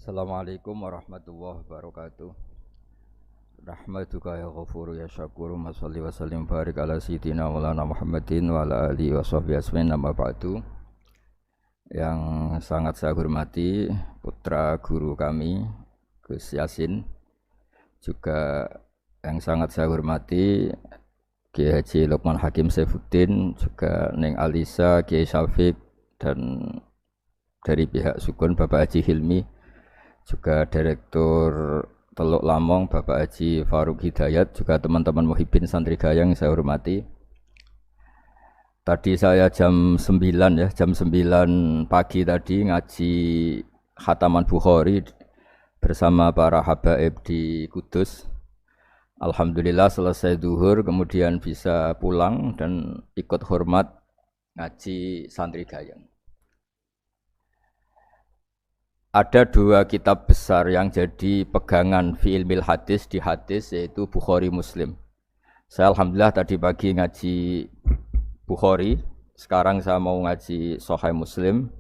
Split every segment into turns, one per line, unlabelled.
Assalamualaikum warahmatullahi wabarakatuh. Rahmatuka ya ghafuru ya syakuru. Mashalli wa sallim barik ala sayyidina maulana Muhammadin wa ala alihi wa sahbihi asmin nama ba'du. Yang sangat saya hormati putra guru kami Gus Yasin, juga yang sangat saya hormati Kiai Haji Lukman Hakim Saifuddin, juga Neng Alisa, Kiai Syafiq, dan dari pihak Sukun Bapak Haji Hilmi, juga Direktur Teluk Lamong Bapak Haji Faruk Hidayat, juga teman-teman Muhibbin Santri Gayang yang saya hormati. Tadi saya jam 9 jam 9 pagi tadi ngaji Khataman Bukhari bersama para habaib di Kudus. Alhamdulillah selesai zuhur kemudian bisa pulang dan ikut hormat ngaji Santri Gayang. Ada dua kitab besar yang jadi pegangan fi ilmil hadis di hadis, yaitu Bukhari Muslim. Saya alhamdulillah tadi pagi ngaji Bukhari, sekarang saya mau ngaji Sahih Muslim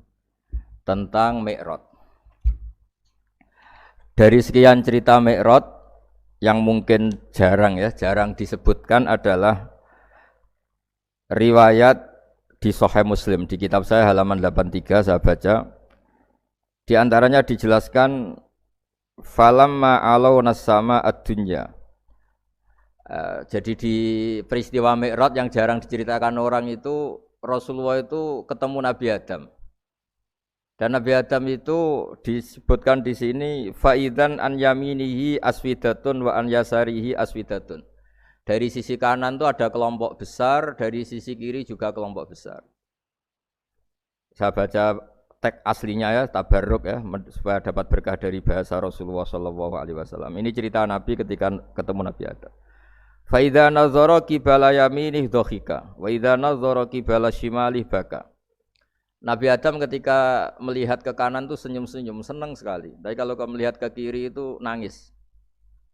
tentang Mi'raj. Dari sekian cerita Mi'raj yang mungkin jarang disebutkan adalah riwayat di Sahih Muslim. Di kitab saya halaman 83 saya baca. Di antaranya dijelaskan falamma alauna sama ad-dunya. Jadi di peristiwa Mi'raj yang jarang diceritakan orang itu, Rasulullah itu ketemu Nabi Adam. Dan Nabi Adam itu disebutkan di sini faidan an yaminihi aswidatun wa an yasarihi aswidatun. Dari sisi kanan itu ada kelompok besar, dari sisi kiri juga kelompok besar. Saya baca teks aslinya ya, tabarruk ya, supaya dapat berkah dari bahasa Rasulullah SAW. Ini cerita Nabi ketika ketemu Nabi Adam. Fa idza nazara qibala yaminih dhahika wa idza nazara qibala shimalih baka. Nabi Adam ketika melihat ke kanan itu senyum-senyum, senang sekali. Tapi kalau melihat ke kiri itu nangis.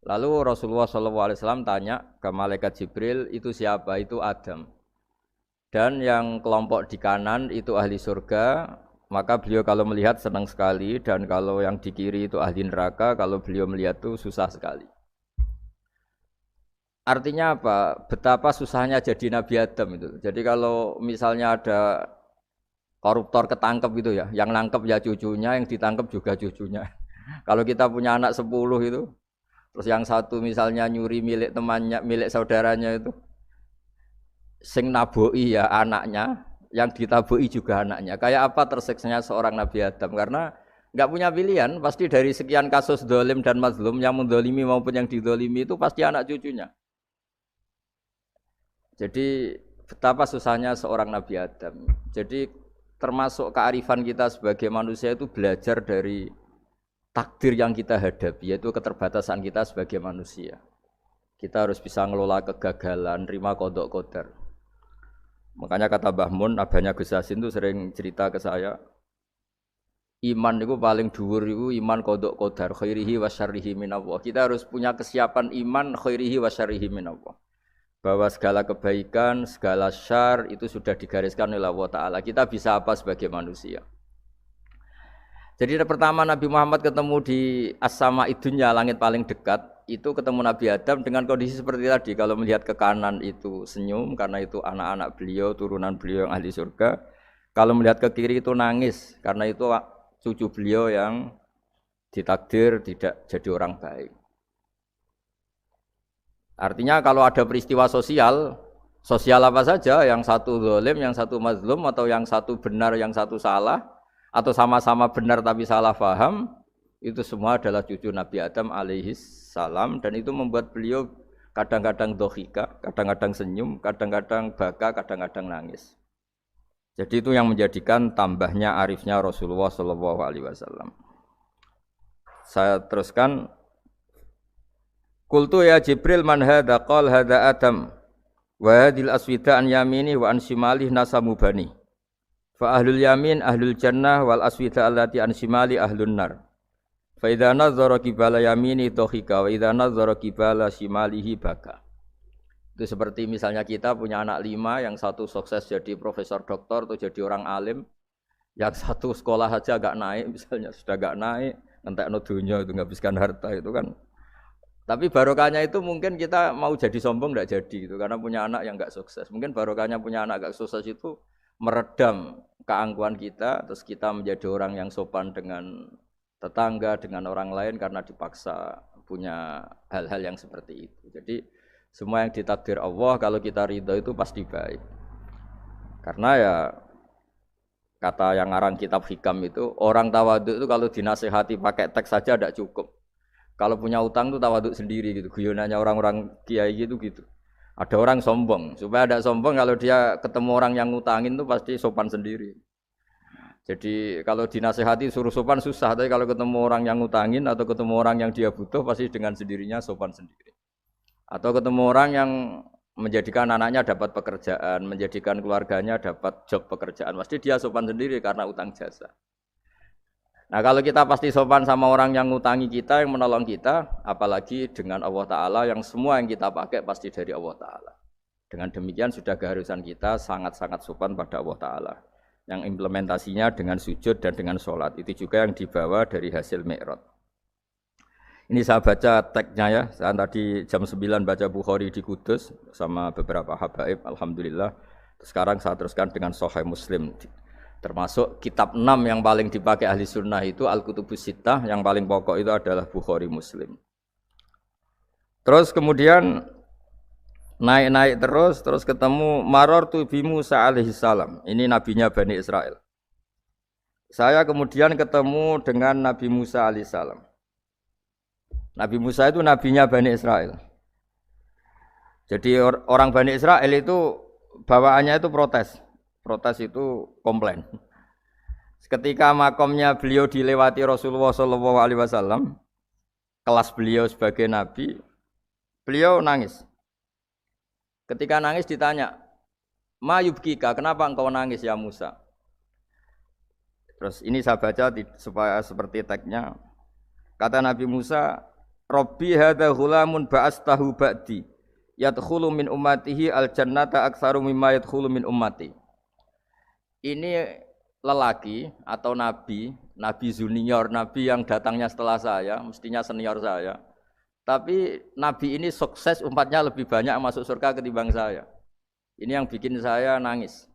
Lalu Rasulullah SAW tanya ke malaikat Jibril, itu siapa? Itu Adam. Dan yang kelompok di kanan itu ahli surga. Maka beliau kalau melihat senang sekali, dan kalau yang di kiri itu ahli neraka, kalau beliau melihat itu susah sekali. Artinya apa? Betapa susahnya jadi Nabi Adam itu. Jadi kalau misalnya ada koruptor ketangkep gitu ya, yang nangkep ya cucunya, yang ditangkep juga cucunya. Kalau kita punya anak 10 itu, terus yang satu misalnya nyuri milik temannya, milik saudaranya itu, sing naboi ya anaknya, yang ditabui juga anaknya. Kayak apa tersiksanya seorang Nabi Adam? Karena enggak punya pilihan, pasti dari sekian kasus dolim dan mazlum, yang mendolimi maupun yang didolimi itu pasti anak cucunya. Jadi betapa susahnya seorang Nabi Adam. Jadi termasuk kearifan kita sebagai manusia itu belajar dari takdir yang kita hadapi, yaitu keterbatasan kita sebagai manusia. Kita harus bisa ngelola kegagalan, terima qadha qadar. Makanya kata Mbah Mun, abahnya Gus Yasin itu sering cerita ke saya, iman itu paling dhuwur itu iman qadha qadar, khairihi wa syarrihi minallah. Kita harus punya kesiapan iman khairihi wa syarrihi minallah. Bahwa segala kebaikan, segala syar itu sudah digariskan oleh Allah Ta'ala. Kita bisa apa sebagai manusia? Jadi pertama Nabi Muhammad ketemu di as-sama'i dunya, langit paling dekat, itu ketemu Nabi Adam dengan kondisi seperti tadi. Kalau melihat ke kanan itu senyum, karena itu anak-anak beliau, turunan beliau yang ahli surga. Kalau melihat ke kiri itu nangis, karena itu cucu beliau yang ditakdir tidak jadi orang baik. Artinya kalau ada peristiwa sosial apa saja, yang satu zalim, yang satu mazlum, atau yang satu benar, yang satu salah, atau sama-sama benar tapi salah faham, itu semua adalah cucu Nabi Adam alaihis salam, dan itu membuat beliau kadang-kadang dohika, kadang-kadang senyum, kadang-kadang baka, kadang-kadang nangis. Jadi itu yang menjadikan tambahnya arifnya Rasulullah SAW. Saya teruskan. Qultu ya Jibril man hadza qala hadza Adam wa hadhil aswida an yamini wa an shimali nasamu bani fa ahlul yamin ahlul jannah wal aswida allati an shimali ahlun nar fa idza nazara qibala yamini dhahika wa idza nazara qibala shimalihi baka. Itu seperti misalnya kita punya anak 5, yang satu sukses jadi profesor doktor atau jadi orang alim, yang satu sekolah saja agak naik, misalnya sudah agak naik, ngentekno dunya itu nghabiskan harta itu kan. Tapi barokahnya itu mungkin kita mau jadi sombong tidak jadi gitu karena punya anak yang enggak sukses. Mungkin barokahnya punya anak enggak sukses itu meredam keangkuhan kita, terus kita menjadi orang yang sopan dengan tetangga, dengan orang lain karena dipaksa punya hal-hal yang seperti itu. Jadi semua yang ditakdir Allah kalau kita ridho itu pasti baik. Karena ya kata yang ngarang kitab hikam itu orang tawaduk itu kalau dinasihati pakai teks saja tidak cukup. Kalau punya utang tuh tawaduk sendiri gitu. Guyonannya orang-orang kiai gitu. Ada orang sombong, supaya ada sombong kalau dia ketemu orang yang ngutangin tuh pasti sopan sendiri. Jadi kalau dinasehati suruh sopan susah, tapi kalau ketemu orang yang ngutangin atau ketemu orang yang dia butuh pasti dengan sendirinya sopan sendiri. Atau ketemu orang yang menjadikan anaknya dapat pekerjaan, menjadikan keluarganya dapat job pekerjaan, pasti dia sopan sendiri karena utang jasa. Nah kalau kita pasti sopan sama orang yang ngutangi kita, yang menolong kita, apalagi dengan Allah Ta'ala yang semua yang kita pakai pasti dari Allah Ta'ala. Dengan demikian sudah keharusan kita sangat-sangat sopan pada Allah Ta'ala. Yang implementasinya dengan sujud dan dengan sholat. Itu juga yang dibawa dari hasil Mi'raj. Ini saya baca teksnya ya, saya tadi jam 9 baca Bukhari di Kudus sama beberapa habaib, Alhamdulillah. Sekarang saya teruskan dengan Sahih Muslim. Termasuk kitab 6 yang paling dipakai ahli sunnah itu Al-Kutubus Sittah, yang paling pokok itu adalah Bukhari Muslim. Terus kemudian naik-naik terus ketemu Marartu bi Musa alaihi salam. Ini nabinya Bani Israel. Saya kemudian ketemu dengan Nabi Musa alaihi salam. Nabi Musa itu nabinya Bani Israel. Jadi orang Bani Israel itu bawaannya itu protes. Protes itu komplain. Ketika makomnya beliau dilewati Rasulullah SAW, kelas beliau sebagai nabi, beliau nangis. Ketika nangis ditanya, "Ma yubkika, kenapa engkau nangis ya Musa?" Terus ini saya baca supaya seperti teksnya. Kata Nabi Musa, "Rabbi hadza ghulamun ba'astahu ba'di, yadkhulu min ummatihi al-jannata aktsaru mimma yadkhulu min ummati." Ini lelaki atau nabi junior, nabi yang datangnya setelah saya, mestinya senior saya. Tapi nabi ini sukses, umatnya lebih banyak masuk surga ketimbang saya. Ini yang bikin saya nangis.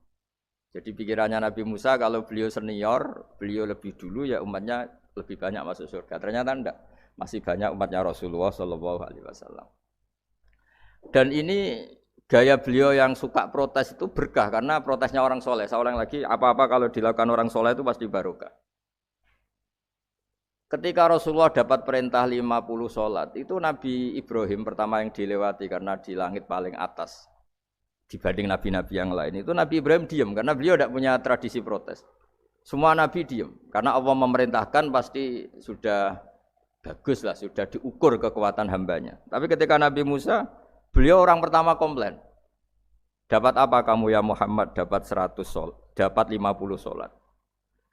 Jadi pikirannya Nabi Musa kalau beliau senior, beliau lebih dulu ya umatnya lebih banyak masuk surga. Ternyata enggak, masih banyak umatnya Rasulullah SAW. Dan ini gaya beliau yang suka protes itu berkah karena protesnya orang soleh. Saya ulang lagi, apa-apa kalau dilakukan orang soleh itu pasti barokah. Ketika Rasulullah dapat perintah 50 sholat, itu Nabi Ibrahim pertama yang dilewati karena di langit paling atas dibanding nabi-nabi yang lain. Itu Nabi Ibrahim diam karena beliau tidak punya tradisi protes. Semua nabi diam karena Allah memerintahkan pasti sudah bagus lah, sudah diukur kekuatan hambanya. Tapi ketika Nabi Musa, beliau orang pertama komplain. Dapat apa kamu ya Muhammad? Dapat 100 sholat, dapat 50 sholat.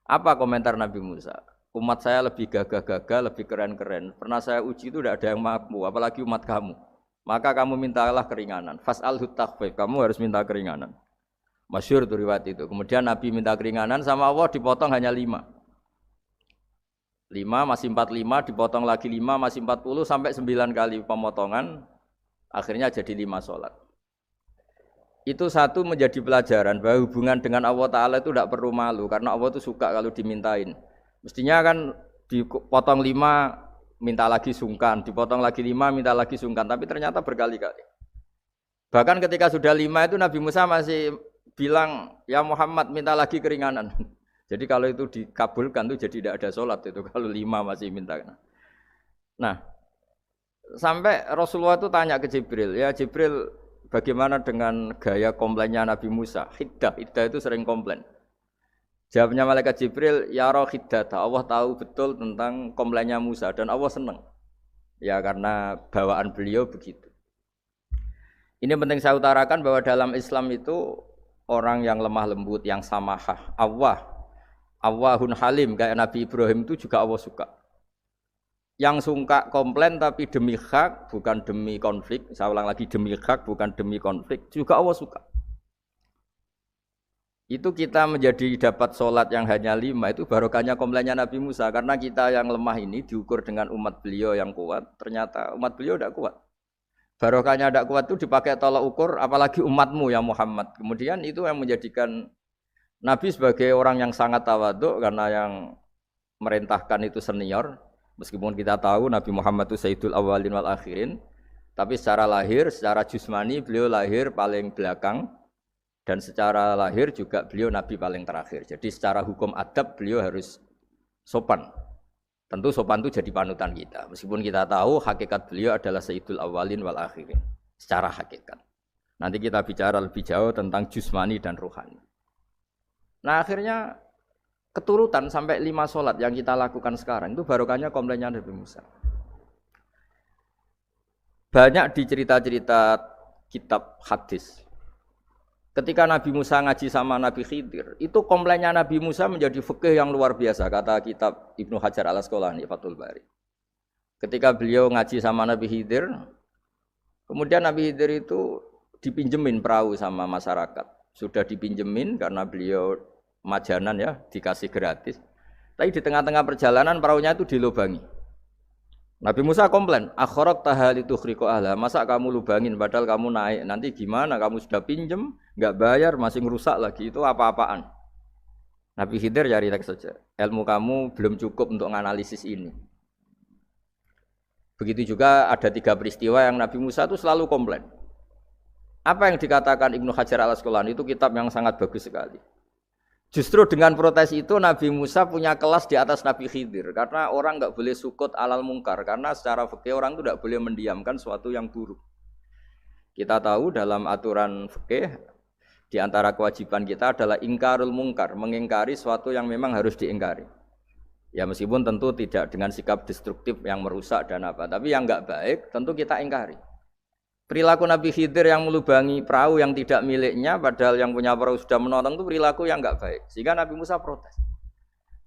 Apa komentar Nabi Musa? Umat saya lebih gagah-gagah, lebih keren-keren. Pernah saya uji itu tidak ada yang mampu, apalagi umat kamu. Maka kamu mintalah keringanan. Fas'alhu takhfif, kamu harus minta keringanan. Masyhur itu riwayat itu. Kemudian Nabi minta keringanan sama Allah dipotong hanya 5. 5 masih 45, dipotong lagi 5 masih 40 sampai 9 kali pemotongan. Akhirnya jadi 5 sholat. Itu satu menjadi pelajaran bahwa hubungan dengan Allah Ta'ala itu tidak perlu malu. Karena Allah itu suka kalau dimintain. Mestinya kan dipotong 5, minta lagi sungkan. Dipotong lagi 5, minta lagi sungkan. Tapi ternyata berkali-kali. Bahkan ketika sudah 5 itu Nabi Musa masih bilang, ya Muhammad minta lagi keringanan. Jadi kalau itu dikabulkan itu jadi tidak ada sholat. Itu kalau 5 masih minta. Nah, sampai Rasulullah itu tanya ke Jibril, ya Jibril bagaimana dengan gaya komplainnya Nabi Musa? Hiddah itu sering komplain. Jawabnya malaikat Jibril, ya roh hiddah, Allah tahu betul tentang komplainnya Musa dan Allah senang. Ya karena bawaan beliau begitu. Ini penting saya utarakan bahwa dalam Islam itu orang yang lemah lembut, yang samahah, Allahun halim kayak Nabi Ibrahim itu juga Allah suka. Yang suka komplain tapi demi hak bukan demi konflik. Saya ulang lagi, demi hak bukan demi konflik juga Allah suka. Itu kita menjadi dapat sholat yang hanya 5 itu barokahnya komplainnya Nabi Musa karena kita yang lemah ini diukur dengan umat beliau yang kuat, ternyata umat beliau tidak kuat. Barokahnya tidak kuat itu dipakai tolak ukur apalagi umatmu ya Muhammad. Kemudian itu yang menjadikan Nabi sebagai orang yang sangat tawaduk karena yang merintahkan itu senior. Meskipun kita tahu Nabi Muhammad itu Sayyidul Awwalin wal Akhirin, tapi secara lahir, secara jusmani beliau lahir paling belakang. Dan secara lahir juga beliau Nabi paling terakhir. Jadi secara hukum adab beliau harus sopan. Tentu sopan itu jadi panutan kita. Meskipun kita tahu hakikat beliau adalah Sayyidul Awwalin wal Akhirin. Secara hakikat. Nanti kita bicara lebih jauh tentang jusmani dan ruhani. Nah akhirnya keturutan sampai 5 sholat yang kita lakukan sekarang itu barokahnya komplainnya Nabi Musa. Banyak di cerita-cerita kitab hadis. Ketika Nabi Musa ngaji sama Nabi Khidir, itu komplainnya Nabi Musa menjadi fikih yang luar biasa, kata kitab Ibnu Hajar al-Asqalani, Fathul Bari. Ketika beliau ngaji sama Nabi Khidir, kemudian Nabi Khidir itu dipinjemin perahu sama masyarakat. Sudah dipinjemin karena beliau majanan ya, dikasih gratis. Tapi di tengah-tengah perjalanan perahunya itu dilubangi. Nabi Musa komplain, akhirat tahal itu khriqo ahla, masa kamu lubangin padahal kamu naik, nanti gimana, kamu sudah pinjem, enggak bayar, masih ngerusak lagi, itu apa-apaan. Nabi Khidir cari teks saja, ilmu kamu belum cukup untuk menganalisis ini. Begitu juga ada 3 peristiwa yang Nabi Musa itu selalu komplain. Apa yang dikatakan Ibnu Hajar al-Asqalani itu kitab yang sangat bagus sekali. Justru dengan protes itu Nabi Musa punya kelas di atas Nabi Khidir karena orang enggak boleh sukut alal mungkar karena secara fikih orang itu enggak boleh mendiamkan sesuatu yang buruk. Kita tahu dalam aturan fikih di antara kewajiban kita adalah ingkarul mungkar, mengingkari sesuatu yang memang harus diingkari. Ya meskipun tentu tidak dengan sikap destruktif yang merusak dan apa, tapi yang enggak baik tentu kita ingkari. Perilaku Nabi Khidir yang melubangi perahu yang tidak miliknya padahal yang punya perahu sudah menonton itu perilaku yang enggak baik. Sehingga Nabi Musa protes.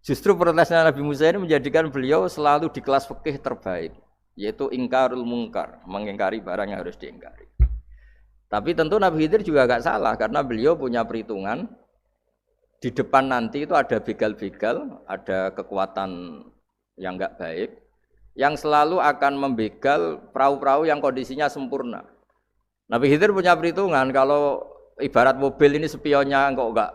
Justru protesnya Nabi Musa ini menjadikan beliau selalu di kelas fikih terbaik, yaitu ingkarul mungkar, mengingkari barang yang harus diingkari. Tapi tentu Nabi Khidir juga enggak salah karena beliau punya perhitungan di depan nanti itu ada begal-begal, ada kekuatan yang enggak baik yang selalu akan membegal perahu-perahu yang kondisinya sempurna. Nabi Khidir punya perhitungan kalau ibarat mobil ini spionnya kok enggak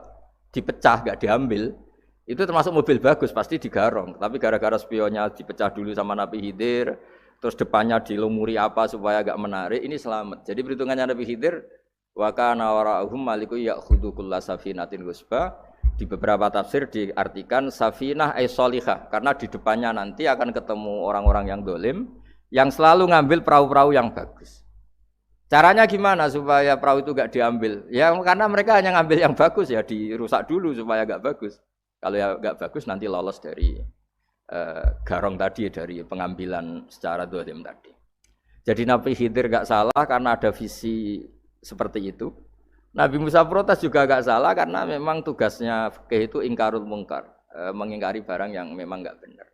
dipecah, enggak diambil, itu termasuk mobil bagus pasti digarong. Tapi gara-gara spionnya dipecah dulu sama Nabi Khidir, terus depannya dilumuri apa supaya enggak menarik, ini selamat. Jadi perhitungannya Nabi Khidir wa kana wara'uhum maliku ya'khudhu kullasafinatin ghusba. Di beberapa tafsir diartikan safinah ay sholihah karena di depannya nanti akan ketemu orang-orang yang dolim yang selalu ngambil perahu-perahu yang bagus. Caranya gimana supaya perahu itu enggak diambil? Ya karena mereka hanya ngambil yang bagus ya dirusak dulu supaya enggak bagus. Kalau ya enggak bagus nanti lolos dari garong tadi, dari pengambilan secara dolim tadi. Jadi Nabi Khidir enggak salah karena ada visi seperti itu. Nabi Musa protes juga agak salah karena memang tugasnya fikih itu ingkarul mungkar, mengingkari barang yang memang enggak benar.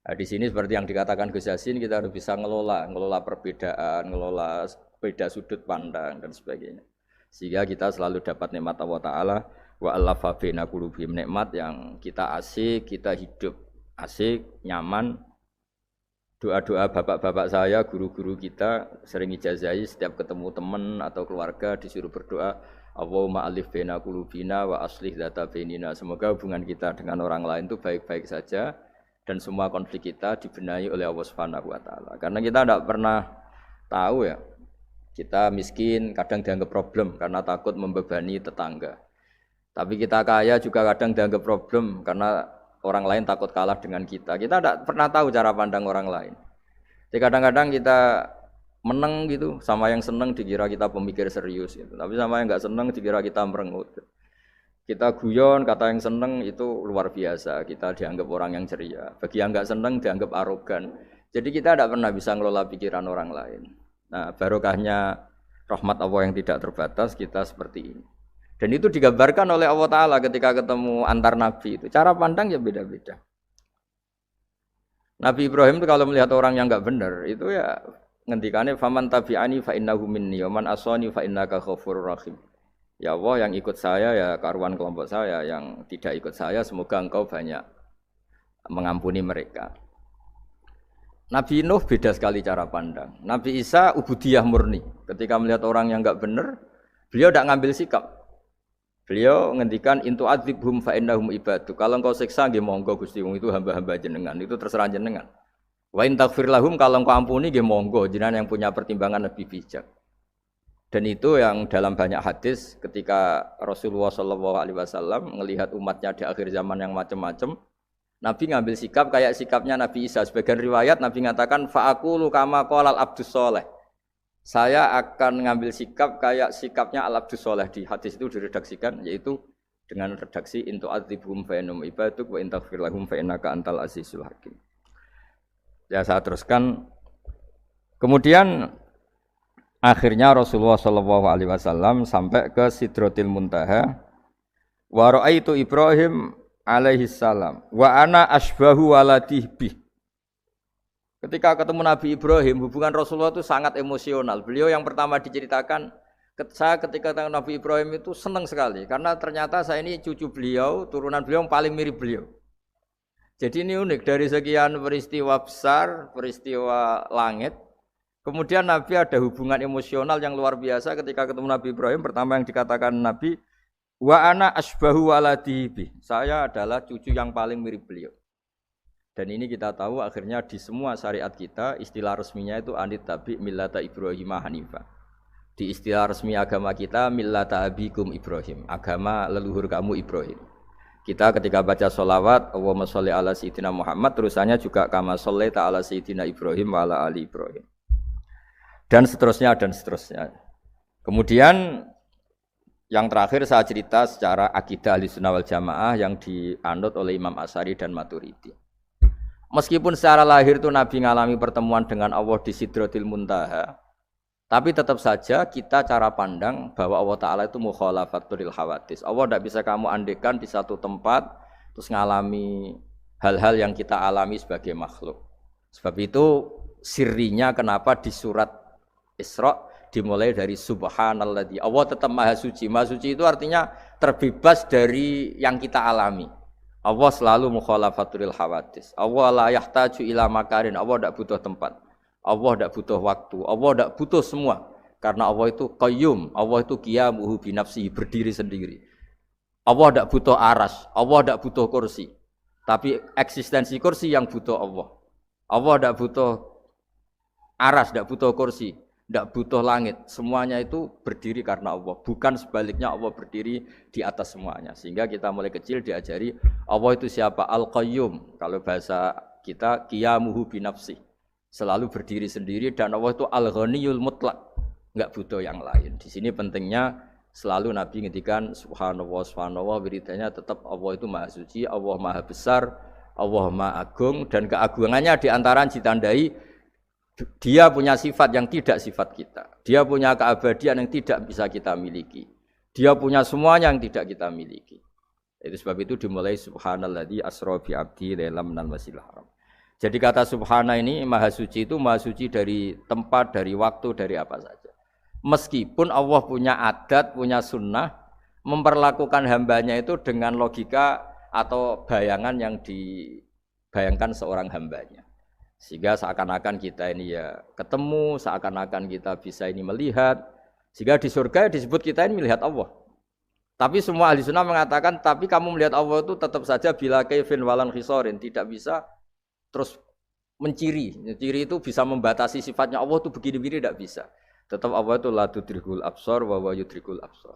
Nah, di sini seperti yang dikatakan Gus Yassin kita harus bisa ngelola perbedaan, ngelola beda sudut pandang dan sebagainya. Sehingga kita selalu dapat nikmat Allah Taala wa allafa baina qulubihim, nikmat yang kita asik, kita hidup asik, nyaman. Doa-doa bapak-bapak saya, guru-guru kita sering ijazahi setiap ketemu teman atau keluarga disuruh berdoa, Allahumma alif baina qulubina wa aslih dzata bainina. Semoga hubungan kita dengan orang lain itu baik-baik saja dan semua konflik kita dibenahi oleh Allah Subhanahu wa taala. Karena kita tidak pernah tahu ya. Kita miskin kadang dianggap problem karena takut membebani tetangga. Tapi kita kaya juga kadang dianggap problem karena orang lain takut kalah dengan kita. Kita tidak pernah tahu cara pandang orang lain. Jadi kadang-kadang kita menang gitu, sama yang senang dikira kita pemikir serius gitu. Tapi sama yang enggak senang dikira kita merengut. Kita guyon, kata yang senang itu luar biasa. Kita dianggap orang yang ceria. Bagi yang enggak senang dianggap arogan. Jadi kita tidak pernah bisa ngelola pikiran orang lain. Nah, barokahnya rahmat Allah yang tidak terbatas kita seperti ini. Dan itu digambarkan oleh Allah Ta'ala ketika ketemu antar Nabi itu. Cara pandang ya beda-beda. Nabi Ibrahim itu kalau melihat orang yang enggak benar, itu ya ngendikane faman tabi'ani fa innahu minni wa man asani fa innaka ghafurur rahim. Ya Allah, yang ikut saya ya karuan kelompok saya, yang tidak ikut saya semoga engkau banyak mengampuni mereka. Nabi Nuh beda sekali cara pandang. Nabi Isa ubudiyah murni. Ketika melihat orang yang enggak benar, beliau tidak ngambil sikap. Beliau ngendikan intu adzibhum fa innahum ibadu. Kalau engkau siksa nggih monggo Gusti, wong itu hamba-hamba jenengan, itu terserah jenengan. Wa in taghfir lahum, kalau engkau ampuni nggih monggo, jenengan yang punya pertimbangan lebih bijak. Dan itu yang dalam banyak hadis ketika Rasulullah SAW melihat umatnya di akhir zaman yang macam-macam, Nabi ngambil sikap kayak sikapnya Nabi Isa. Sebagian riwayat Nabi mengatakan fa'aqulu kama qalal abdus soleh. Saya akan ngambil sikap kayak sikapnya al abdus soleh. Di hadis itu diredaksikan yaitu dengan redaksi intu adzibhum fa innahum ibaduk wa in taghfir lahum fa innaka antal azizul hakim. Ya saya teruskan. Kemudian akhirnya Rasulullah SAW sampai ke Sidratil Muntaha. Wa ra'aitu Ibrahim alaihi salam wa ana asbahu waladih bih. Ketika ketemu Nabi Ibrahim, hubungan Rasulullah itu sangat emosional. Beliau yang pertama diceritakan, saya ketika ketemu Nabi Ibrahim itu senang sekali karena ternyata saya ini cucu beliau, turunan beliau yang paling mirip beliau. Jadi ini unik, dari sekian peristiwa besar, peristiwa langit, kemudian Nabi ada hubungan emosional yang luar biasa ketika ketemu Nabi Ibrahim. Pertama yang dikatakan Nabi, wa ana asbahu waladihi. Saya adalah cucu yang paling mirip beliau. Dan ini kita tahu akhirnya di semua syariat kita istilah resminya itu anit tabi millata Ibrahim hanifah. Di istilah resmi agama kita millata abikum Ibrahim, agama leluhur kamu Ibrahim. Kita ketika baca sholawat Allahumma sholli ala sayyidina Muhammad, terusannya juga kama shollaita ala sayyidina Ibrahim wa ala ali Ibrahim. Dan seterusnya dan seterusnya. Kemudian yang terakhir saya cerita secara akidah Ahlussunnah wal Jamaah yang dianut oleh Imam Asy'ari dan Maturidi. Meskipun secara lahir itu Nabi mengalami pertemuan dengan Allah di Sidratil Muntaha, tapi tetap saja kita cara pandang bahwa Allah Ta'ala itu mukhalafatul hawadis. Allah tidak bisa kamu andekan di satu tempat terus mengalami hal-hal yang kita alami sebagai makhluk. Sebab itu sirinya kenapa di surat Isra dimulai dari subhanalladzi. Allah tetap maha suci. Maha suci itu artinya terbebas dari yang kita alami. Allah selalu mukhalafatul hawadis. Allah la yahtaju ila makarin. Allah tidak butuh tempat. Allah tidak butuh waktu. Allah tidak butuh semua. Karena Allah itu qayyum. Allah itu qiyamuhu bi nafsihi, berdiri sendiri. Allah tidak butuh aras. Allah tidak butuh kursi. Tapi eksistensi kursi yang butuh Allah. Allah tidak butuh aras, tidak butuh kursi, tidak butuh langit. Semuanya itu berdiri karena Allah. Bukan sebaliknya Allah berdiri di atas semuanya. Sehingga kita mulai kecil diajari Allah itu siapa? Al-Qayyum. Kalau bahasa kita qiyamuhu bi nafsihi, selalu berdiri sendiri. Dan Allah itu Al-Ghaniyul Mutlaq, enggak butuh yang lain. Di sini pentingnya selalu Nabi ngendikan subhanallah subhanallah, wiridanya tetap Allah itu maha suci, Allah maha besar, Allah maha agung, dan keagungannya diantara ditandai dia punya sifat yang tidak sifat kita. Dia punya keabadian yang tidak bisa kita miliki. Dia punya semuanya yang tidak kita miliki. Itu sebab itu dimulai subhanalladzi asra bi abdi lailam minal masjidil haram. Jadi kata subhana ini maha suci itu maha suci dari tempat, dari waktu, dari apa saja. Meskipun Allah punya adat, punya sunnah memperlakukan hambanya itu dengan logika atau bayangan yang dibayangkan seorang hambanya. Sehingga seakan-akan kita ini ya ketemu, seakan-akan kita bisa ini melihat. Sehingga di surga disebut kita ini melihat Allah. Tapi semua ahli sunnah mengatakan, tapi kamu melihat Allah itu tetap saja bila kaifin walan khisorin, tidak bisa terus menciri. Ciri itu bisa membatasi sifatnya Allah itu begini-begini, tidak bisa. Tetap Allah itu la tudrikul absar wa huwa yudrikul absar.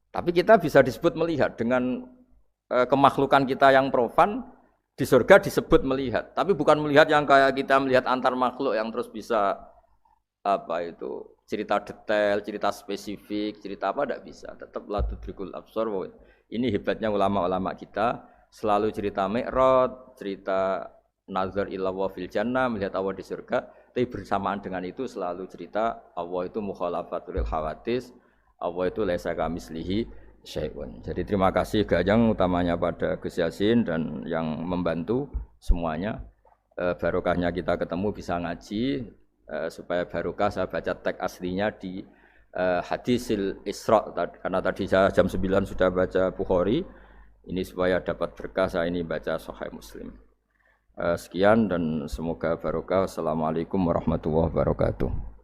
Tapi kita bisa disebut melihat dengan kemakhlukan kita yang profan. Di surga disebut melihat, tapi bukan melihat yang kayak kita melihat antar makhluk yang terus bisa apa itu cerita detail, cerita spesifik, cerita apa tidak bisa. Tetap la tudrikul absar. Ini hebatnya ulama-ulama kita, selalu cerita Mi'raj, cerita nazar ila wa fil jannah, melihat Allah di surga, tapi bersamaan dengan itu selalu cerita Allah itu mukhalafatul hawadis, Allah itu laisa kamislihi syai'un. Jadi terima kasih Gajang utamanya pada Gus Yasin dan yang membantu semuanya. Barokahnya kita ketemu bisa ngaji, supaya barokah saya baca teks aslinya di hadisil Isra, karena tadi saya jam 9 sudah baca Bukhari, ini supaya dapat berkah saya ini baca Sahih Muslim. Sekian dan semoga barokah. Assalamualaikum warahmatullahi wabarakatuh.